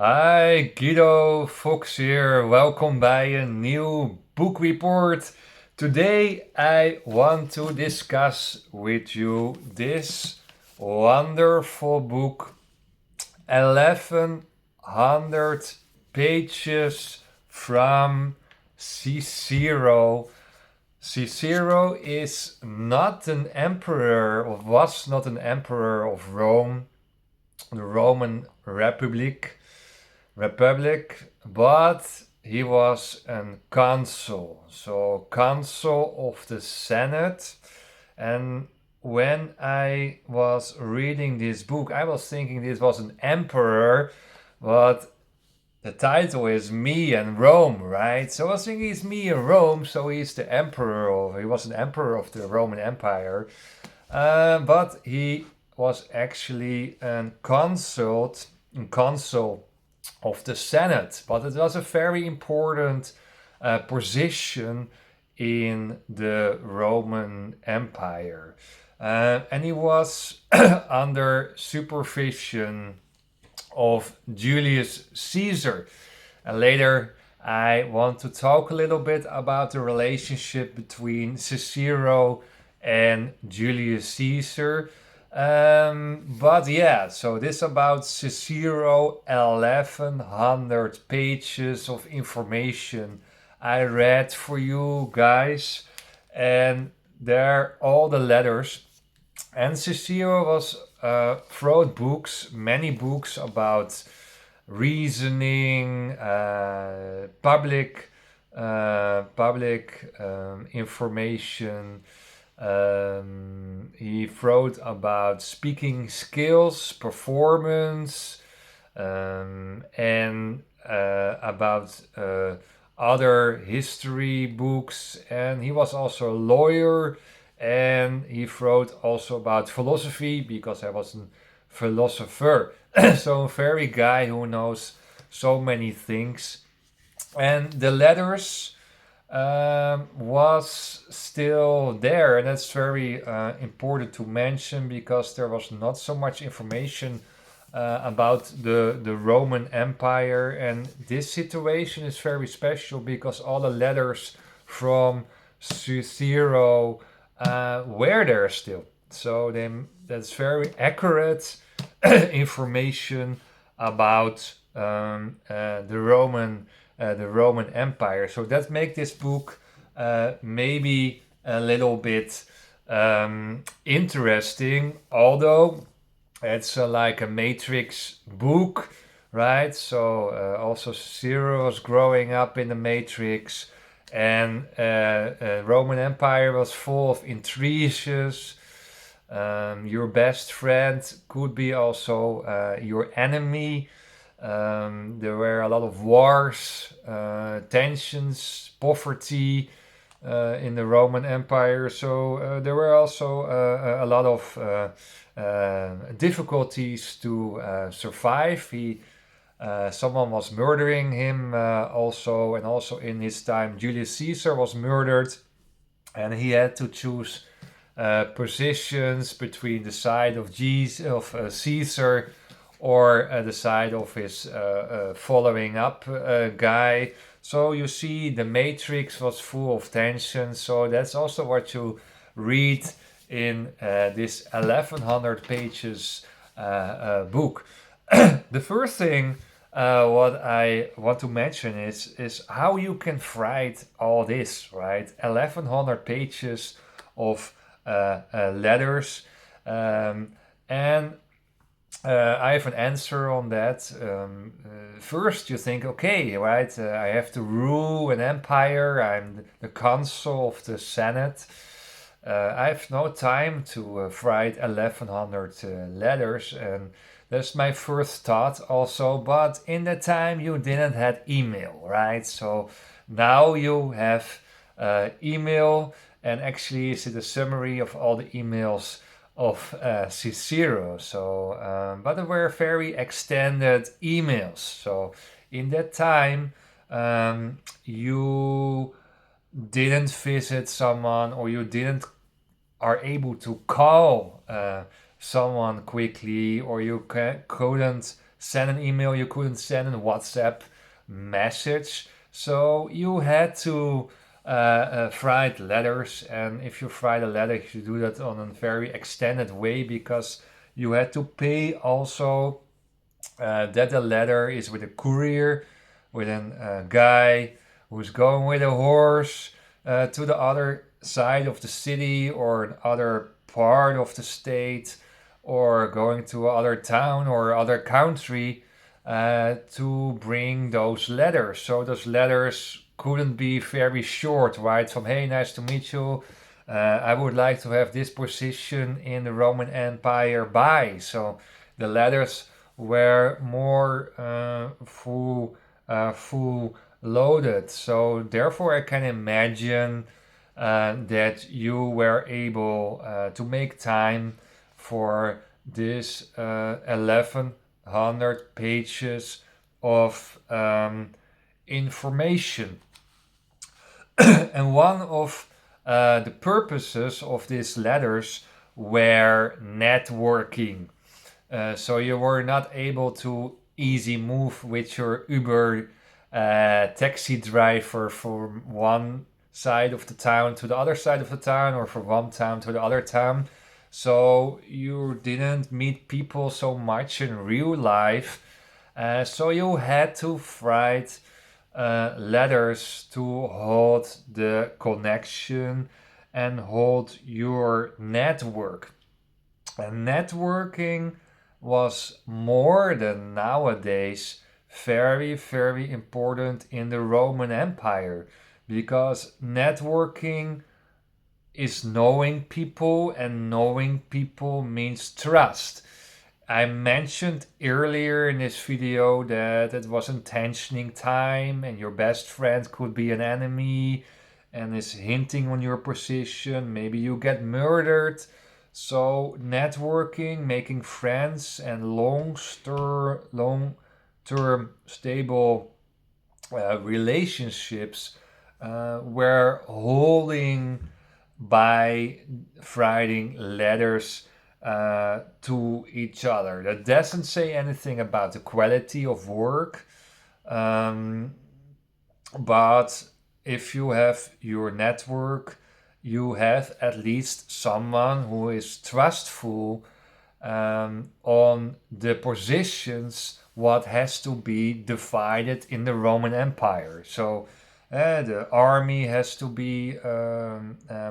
Hi, Guido Fox here. Welkom bij een nieuw book report. Today I want to discuss with you this wonderful book, 1100 pages from Cicero. Cicero is not an emperor, or was not an emperor of Rome, the Roman Republic, but he was a consul, so consul of the Senate. And when I was reading this book, I was thinking this was an emperor, but the title is Me and Rome, right? So I was thinking it's Me and Rome, so he's the emperor, or he was an emperor of the Roman Empire. But he was actually a consul of the Senate, but it was a very important position in the Roman Empire. And he was under supervision of Julius Caesar. And later, I want to talk a little bit about the relationship between Cicero and Julius Caesar. But yeah, so this about Cicero, 1100 pages of information I read for you guys, and there all the letters. And Cicero was wrote books, many books about reasoning, public information. He wrote about speaking skills, performance, and about other history books. And he was also a lawyer, and he wrote also about philosophy because I was a philosopher. So a very guy who knows so many things. And the letters was still there, and that's very important to mention because there was not so much information about the Roman Empire, and this situation is very special because all the letters from Cicero were there still. So then that's very accurate information about the Roman Empire. So that makes this book maybe a little bit interesting, although it's like a matrix book, right? So also Cicero was growing up in the matrix, and Roman Empire was full of intriges. Your best friend could be also your enemy. There were a lot of wars, tensions, poverty in the Roman Empire. So there were also a lot of difficulties to survive. Someone was murdering him also, and also in his time, Julius Caesar was murdered, and he had to choose positions between the side of Caesar or the side of his following up guy. So you see, the Matrix was full of tension. So that's also what you read in this 1100 pages book. The first thing what I want to mention is how you can write all this, right? 1100 pages of letters, and I have an answer on that. First, you think, okay, right, I have to rule an empire. I'm the consul of the Senate. I have no time to write 1100 letters, and that's my first thought also. But in that time, you didn't have email, right? So now you have email, and actually, is it a summary of all the emails of Cicero? So, but they were very extended emails. So in that time, you didn't visit someone, or you didn't are able to call someone quickly, or you couldn't send an email, you couldn't send a WhatsApp message. So you had to write letters, and if you write a letter, you do that on a very extended way because you had to pay also that the letter is with a courier, with a guy who's going with a horse to the other side of the city or another part of the state or going to other town or other country to bring those letters. So those letters couldn't be very short, right? From hey, nice to meet you. I would like to have this position in the Roman Empire by. So the letters were more full loaded. So therefore, I can imagine that you were able to make time for this 1100 pages of information. And one of the purposes of these letters were networking. So you were not able to easy move with your Uber taxi driver from one side of the town to the other side of the town or from one town to the other town. So you didn't meet people so much in real life. So you had to write letters to hold the connection and hold your network. And networking was more than nowadays very, very important in the Roman Empire because networking is knowing people, and knowing people means trust. I mentioned earlier in this video that it was intentioning time and your best friend could be an enemy and is hinting on your position. Maybe you get murdered. So networking, making friends, and long-term stable relationships were holding by writing letters to each other. That doesn't say anything about the quality of work, but if you have your network, you have at least someone who is trustful on the positions what has to be divided in the Roman Empire. So the army has to be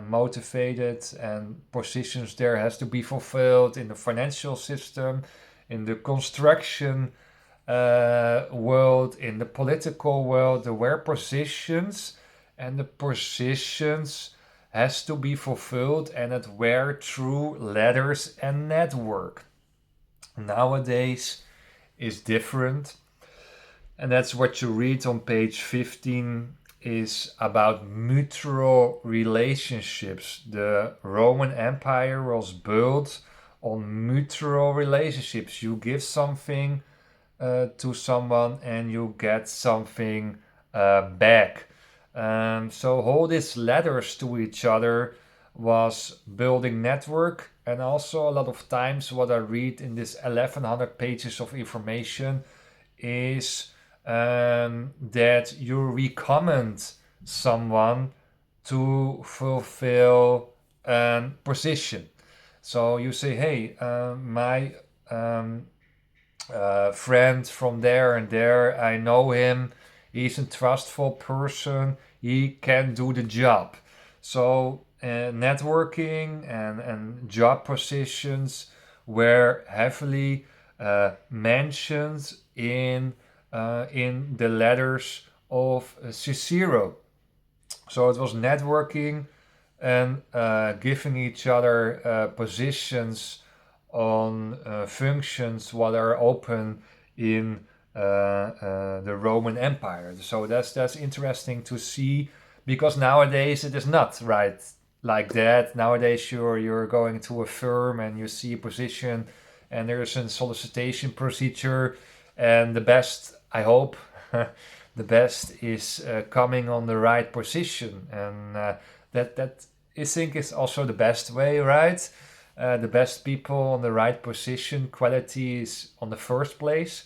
motivated and positions there has to be fulfilled in the financial system, in the construction world, in the political world. There were positions, and the positions has to be fulfilled, and it were through letters and network. Nowadays is different, and that's what you read on page 15 is about mutual relationships. The Roman Empire was built on mutual relationships. You give something to someone and you get something back. So all these letters to each other was building network, and also a lot of times what I read in this 1100 pages of information is that you recommend someone to fulfill a position. So you say, hey, my friend from there and there, I know him, he's a trustful person, he can do the job. So networking and job positions were heavily mentioned in the letters of Cicero. So it was networking and giving each other positions on functions what are open in the Roman Empire. So that's interesting to see, because nowadays it is not right like that. Nowadays you're going to a firm and you see a position and there's a solicitation procedure, and the best, I hope, the best is coming on the right position, and that I think is also the best way, right? the best people in the right position, qualities on the first place.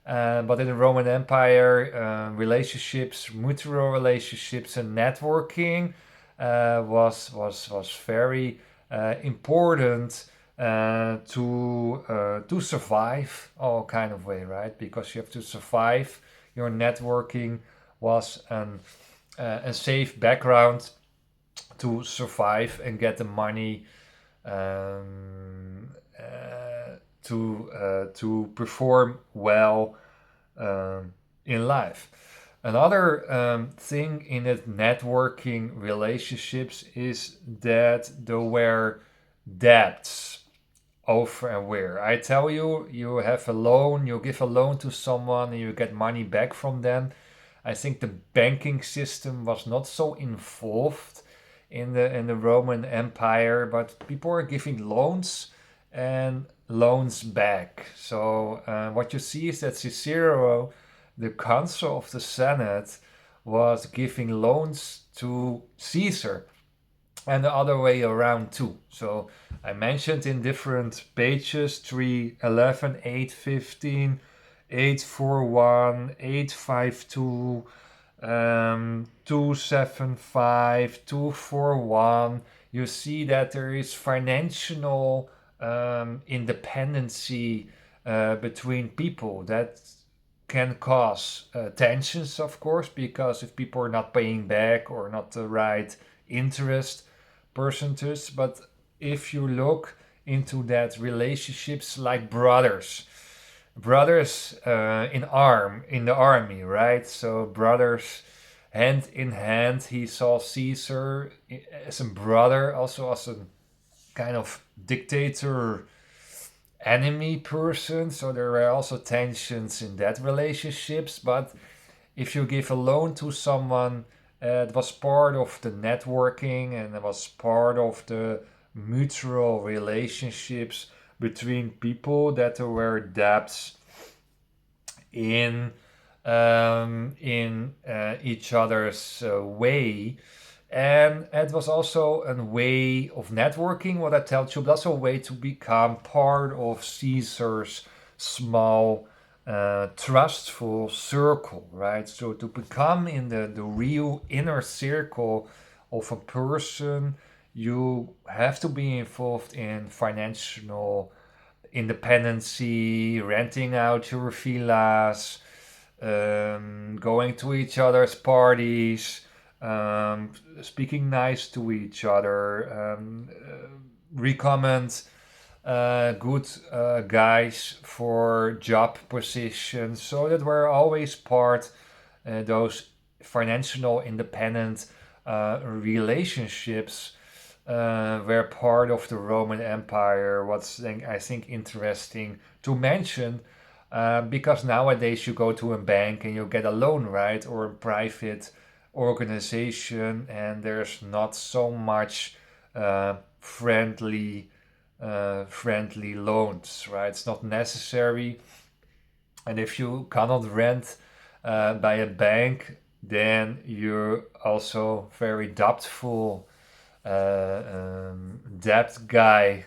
But in the Roman Empire, relationships, mutual relationships, and networking was very important to survive all kind of way, right? Because you have to survive. Your networking was a safe background to survive and get the money to perform well in life. Another thing in the networking relationships is that there were debts over and where. I tell you, you have a loan, you give a loan to someone, and you get money back from them. I think the banking system was not so involved in the Roman Empire, but people were giving loans and loans back. So what you see is that Cicero, the consul of the Senate, was giving loans to Caesar and the other way around too. So I mentioned in different pages 311, 815, 841, 852, 275, 241. You see that there is financial independency between people that can cause tensions, of course, because if people are not paying back or not the right interest percentage. But if you look into that, relationships like brothers in the army, right? So brothers hand in hand. He saw Caesar as a brother, also as a kind of dictator enemy person. So there were also tensions in that relationships. But if you give a loan to someone, it was part of the networking and it was part of the mutual relationships between people, that there were depths in each other's way. And it was also a way of networking, what I tell you, but also a way to become part of Caesar's small, trustful circle, right? So to become in the real inner circle of a person, you have to be involved in financial independency, renting out your villas, going to each other's parties, speaking nice to each other, recommend good guys for job positions. So that we're always part those financial independent relationships were part of the Roman Empire. What's I think interesting to mention, because nowadays you go to a bank and you get a loan, right, or a private organization, and there's not so much friendly loans, right? It's not necessary, and if you cannot rent by a bank, then you're also very doubtful debt guy,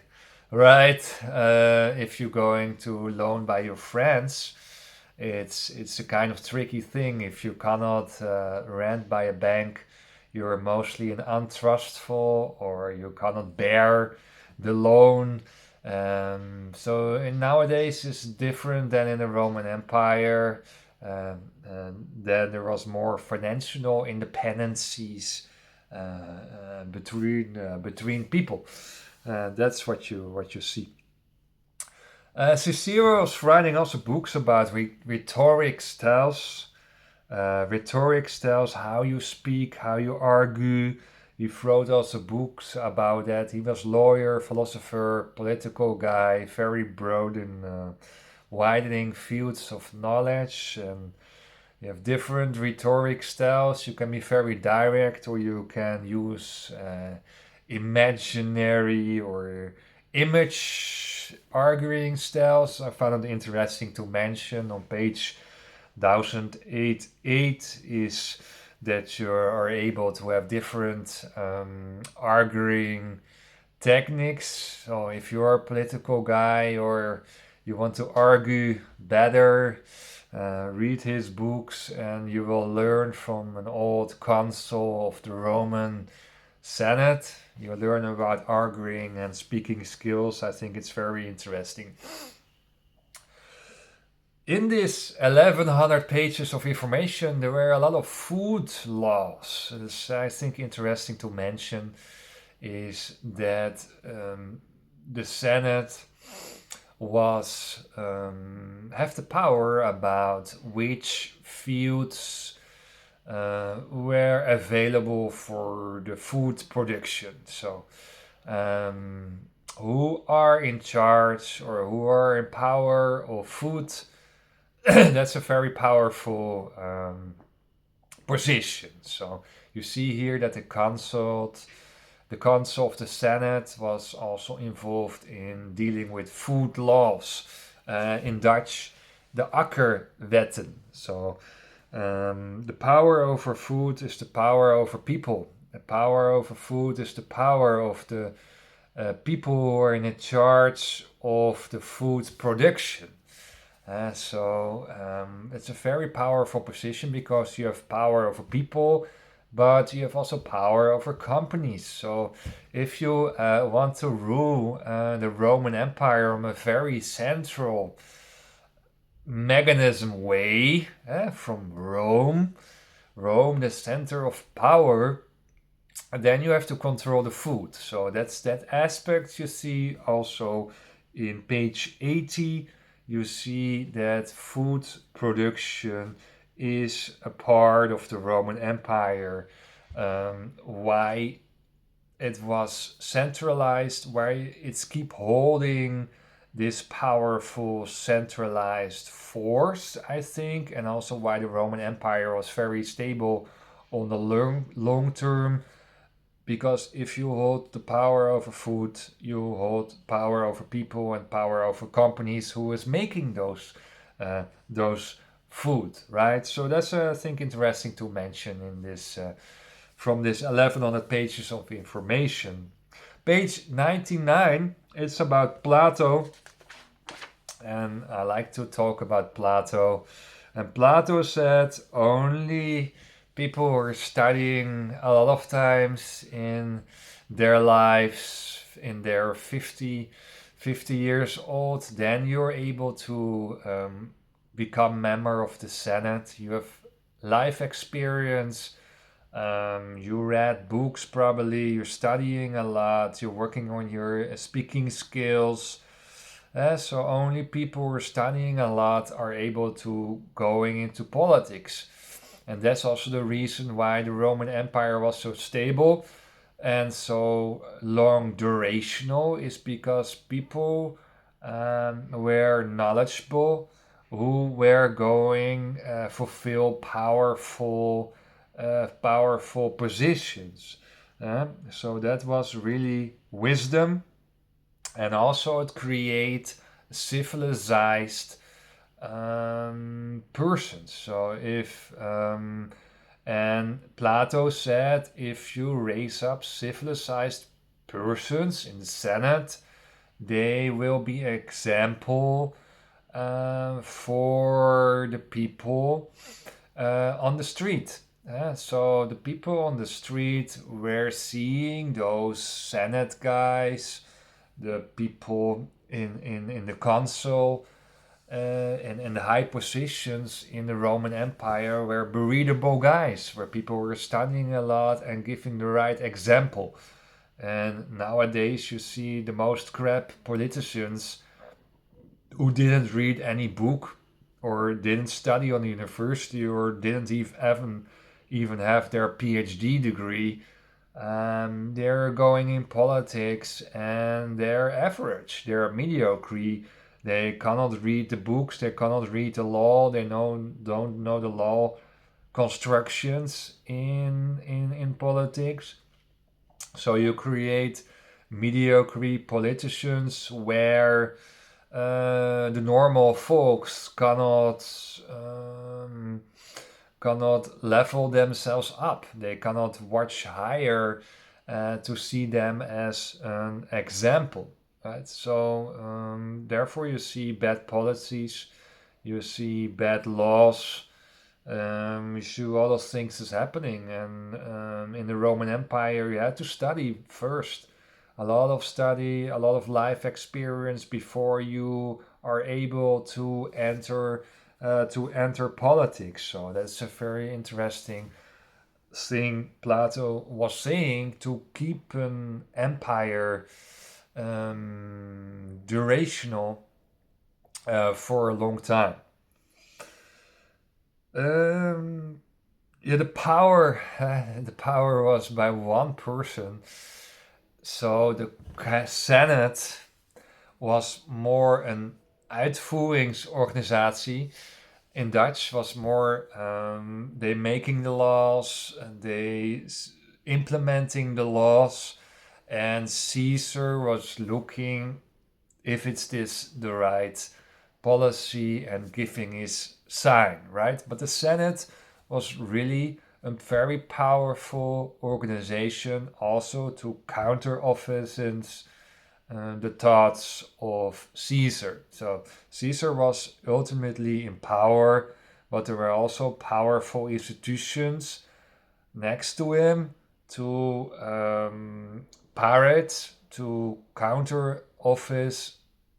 right? If you're going to loan by your friends, it's a kind of tricky thing. If you cannot rent by a bank, you're mostly an untrustful, or you cannot bear the loan. Nowadays it's different than in the Roman Empire. Then there was more financial independencies between people. That's what you see. Cicero was writing also books about rhetoric styles. Rhetoric styles, how you speak, how you argue. He wrote also books about that. He was lawyer, philosopher, political guy, very broad in widening fields of knowledge. And you have different rhetoric styles. You can be very direct, or you can use imaginary or image arguing styles. I found it interesting to mention on page 1008 is that you are able to have different arguing techniques. So if you're a political guy or you want to argue better, read his books and you will learn from an old consul of the Roman Senate. You learn about arguing and speaking skills. I think it's very interesting. In this 1100 pages of information, there were a lot of food laws. It's, I think, interesting to mention is that the Senate was have the power about which fields were available for the food production. So, who are in charge or who are in power of food? That's a very powerful position. So you see here that the consul of the Senate was also involved in dealing with food laws. In Dutch, the akkerwetten. So the power over food is the power over people. The power over food is the power of the people who are in charge of the food production. It's a very powerful position because you have power over people, but you have also power over companies. So if you want to rule the Roman Empire in a very central mechanism way, from Rome, the center of power, then you have to control the food. So that's that aspect you see also in page 80. You see that food production is a part of the Roman Empire. Why it was centralized, why it's keep holding this powerful centralized force, I think, and also why the Roman Empire was very stable on the long term. Because if you hold the power over food, you hold power over people and power over companies who is making those food, right? So that's I think interesting to mention in this from this 1100 pages of information. Page 99, it's about Plato, and I like to talk about Plato. And Plato said only people who are studying a lot of times in their lives, in their 50 years old, then you're able to become member of the Senate. You have life experience. You read books probably. You're studying a lot. You're working on your speaking skills. So only people who are studying a lot are able to going into politics. And that's also the reason why the Roman Empire was so stable and so long durational, is because people were knowledgeable who were going fulfill powerful positions. So that was really wisdom, and also it create civilized persons. So if and Plato said, if you raise up civilized persons in the Senate, they will be example for the people on the street. So the people on the street were seeing those Senate guys, the people in the council, and the high positions in the Roman Empire were readable guys, where people were studying a lot and giving the right example. And nowadays you see the most crap politicians who didn't read any book or didn't study on the university or didn't even have their PhD degree. They're going in politics and they're average, they're mediocre. They cannot read the books, they cannot read the law, they don't know the law constructions in politics. So you create mediocre politicians where the normal folks cannot level themselves up. They cannot watch higher to see them as an example, right? So therefore you see bad policies, you see bad laws, you see all those things is happening. And in the Roman Empire, you had to study first. A lot of study, a lot of life experience before you are able to enter politics. So that's a very interesting thing Plato was saying, to keep an empire durational for a long time. Yeah, the power was by one person. So the Senate was more een uitvoeringsorganisatie. In Dutch was more they making the laws, they implementing the laws, and Caesar was looking if it's this the right policy and giving his sign, right? But the Senate was really a very powerful organization also to counter offenses the thoughts of Caesar. So Caesar was ultimately in power, but there were also powerful institutions next to him to parrot, to counter office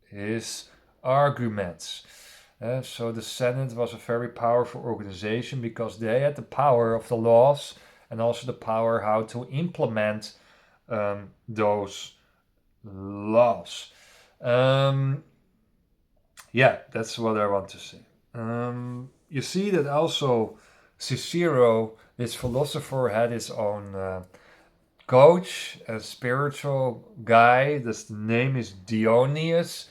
his arguments. So the Senate was a very powerful organization because they had the power of the laws and also the power how to implement those laws. Yeah, that's what I want to say. You see that also Cicero, this philosopher, had his own coach, a spiritual guy. This name is Dionysius.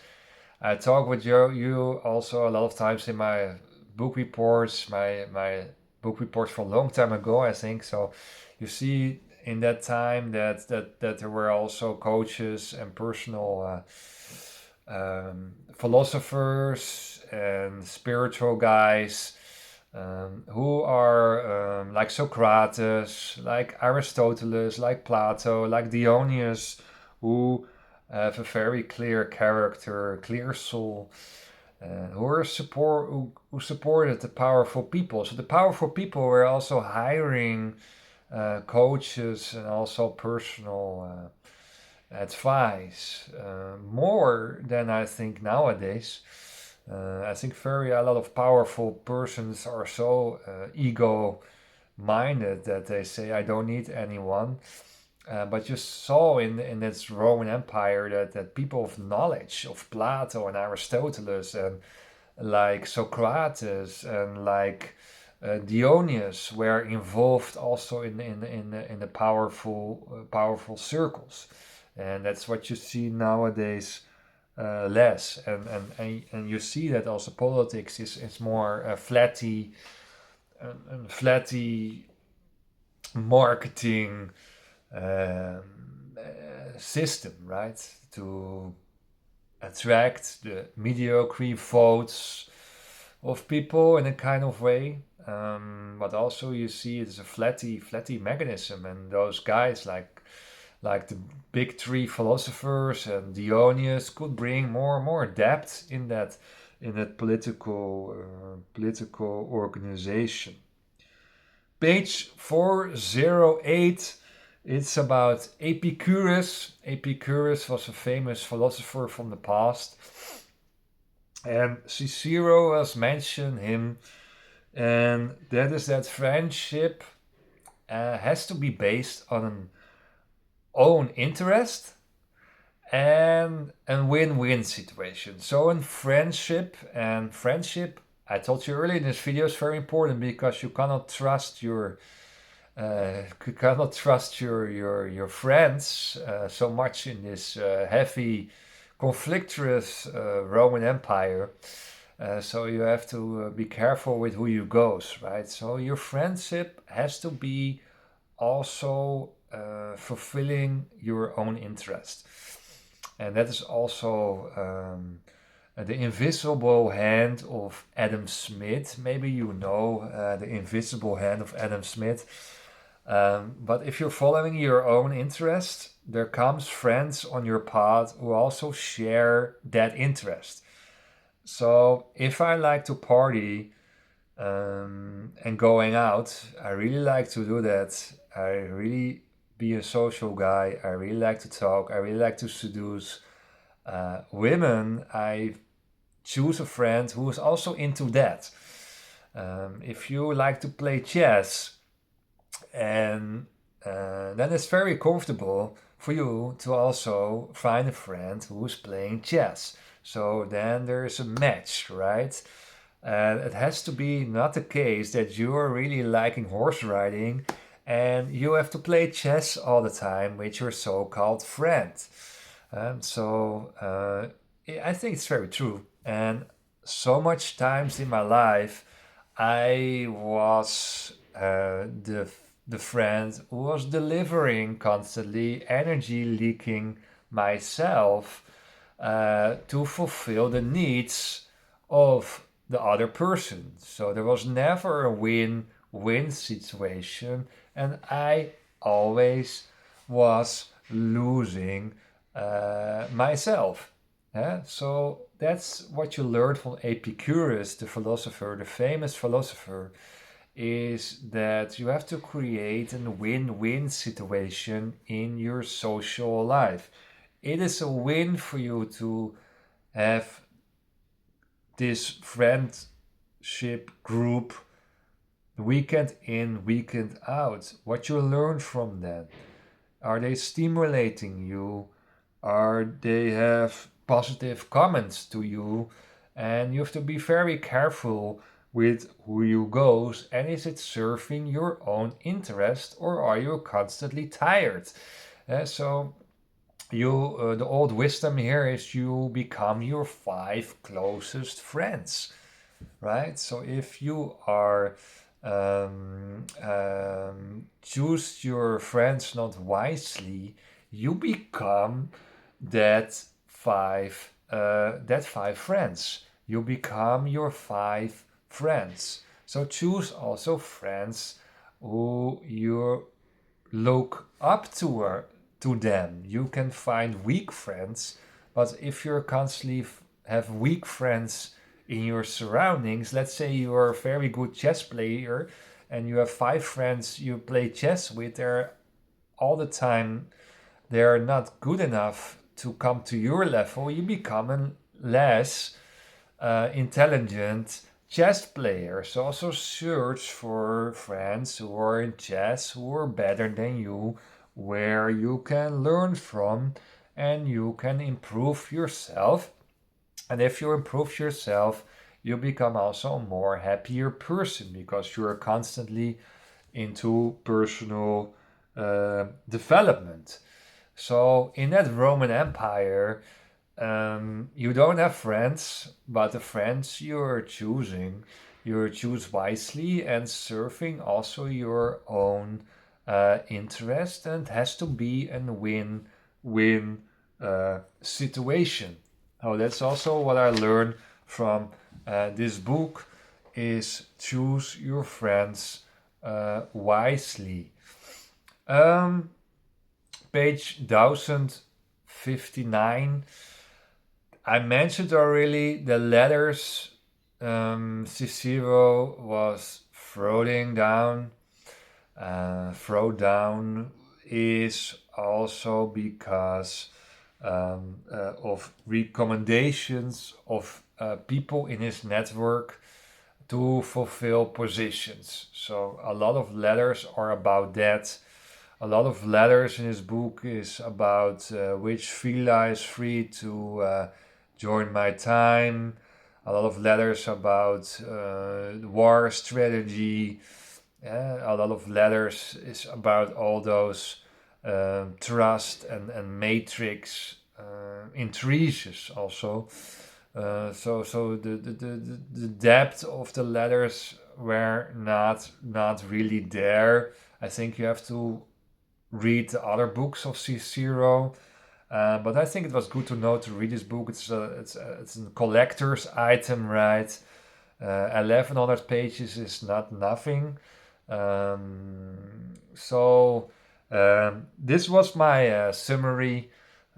I talk with you also a lot of times in my book reports, my book reports from a long time ago, I think. So you see in that time that there were also coaches and personal philosophers and spiritual guys who are like Socrates, like Aristotle, like Plato, like Dionysius, who have a very clear character, clear soul, who supported the powerful people. So the powerful people were also hiring coaches and also personal advice more than I think nowadays. I think a lot of powerful persons are so ego minded that they say I don't need anyone. But you saw in this Roman Empire that people of knowledge, of Plato and Aristotle and like Socrates and like Dionysius, were involved also in the powerful circles, and that's what you see nowadays less. And you see that also politics is more flatty marketing system, right? To attract the mediocre votes of people in a kind of way. But also you see it's a flatty mechanism, and those guys like the big three philosophers and Dionysius could bring more and more depth in that political organization. Page 408. It's about Epicurus. Epicurus was a famous philosopher from the past, and Cicero has mentioned him, and that is that friendship has to be based on an own interest and a win-win situation. So in friendship, I told you earlier in this video, is very important because you cannot trust your friends so much in this heavy, conflictuous Roman Empire. So you have to be careful with who you goes, right? So your friendship has to be also fulfilling your own interest, and that is also the invisible hand of Adam Smith. Maybe you know the invisible hand of Adam Smith. But if you're following your own interest, there comes friends on your path who also share that interest. So if I like to party and going out, I really like to do that. I really be a social guy. I really like to talk. I really like to seduce women. I choose a friend who is also into that. If you like to play chess, and then it's very comfortable for you to also find a friend who's playing chess. So then there is a match, right? And it has to be not the case that you are really liking horse riding and you have to play chess all the time with your so called friend. I think it's very true. And so much times in my life, I was the friend who was delivering constantly, energy leaking myself to fulfill the needs of the other person. So there was never a win-win situation, and I always was losing myself. Yeah? So that's what you learned from Epicurus, the philosopher, the famous philosopher, is that you have to create a win-win situation in your social life. It is a win for you to have this friendship group weekend in, weekend out. What you learn from that. Are they stimulating you? Are they have positive comments to you? And you have to be very careful with who you goes, and is it serving your own interest, or are you constantly tired? So you the old wisdom here is you become your five closest friends, right? So if you are choose your friends not wisely, you become that five friends. You become your five friends. So choose also friends who you look up to them. You can find weak friends, but if you're constantly have weak friends in your surroundings, let's say you're a very good chess player and you have five friends you play chess with, they're all the time they're not good enough to come to your level, you become a less intelligent chess player. So also search for friends who are in chess who are better than you, where you can learn from and you can improve yourself. And if you improve yourself, you become also a more happier person because you're constantly into personal development. So in that Roman Empire, you don't have friends, but the friends you're choosing, you choose wisely and serving also your own interest, and it has to be a win-win situation. Oh, that's also what I learned from this book: is choose your friends wisely. Um, Page 1059. I mentioned already the letters Cicero was throwing down. Throw down is also because of recommendations of people in his network to fulfill positions. So a lot of letters are about that. A lot of letters in his book is about which villa is free to join my time. A lot of letters about war strategy. A lot of letters is about all those trust and matrix intrigues also. So the depth of the letters were not really there. I think you have to read the other books of Cicero. But I think it was good to know to read this book. It's a collector's item, right? 1100 pages is not nothing. This was my summary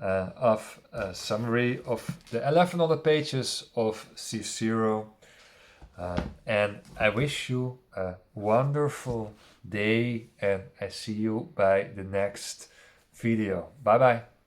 of the 1100 pages of Cicero. And I wish you a wonderful day, and I see you by the next video. Bye bye.